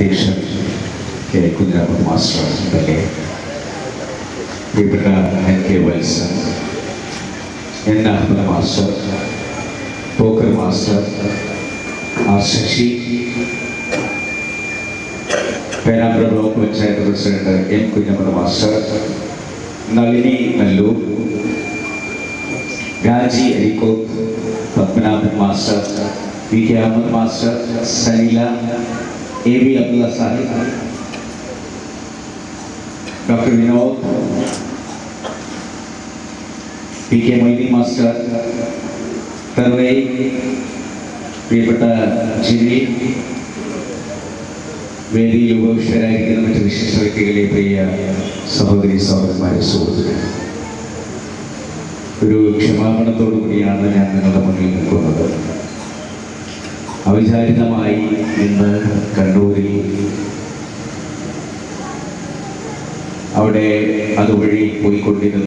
അധ്യക്ഷൻ K Kunhiraman master തന്നെ, പ്രിയപ്പെട്ട N K Valsan, N Ahammed master, Pokker master, R Sasi, Perambra block panchayat president N Kunhammad master, Nalini Nallur, Raji Arikkoth, Padmanabhan master, P K Ahammed master, Sanila, A V Abdulla Sahib, doctor Vinod, P K Moideen master, തർവൈ, പ്രിയപ്പെട്ട ജിനി, വേദിയിൽ ഉപവിഷ്ടരായിരിക്കുന്ന മറ്റ് വിശിഷ്ട വ്യക്തികളെ, പ്രിയ സഹോദരി സഹോദരന്മാരെ, സുഹൃത്തുക്കൾ, ഒരു ക്ഷമാപണത്തോടു കൂടിയാണ് ഞാൻ നിങ്ങളുടെ മുന്നിൽ നിൽക്കുന്നത്. അവിചാരിതമായി ഇന്ന് കണ്ണൂരിൽ അവിടെ അതുവഴി പോയിക്കൊണ്ടിരുന്ന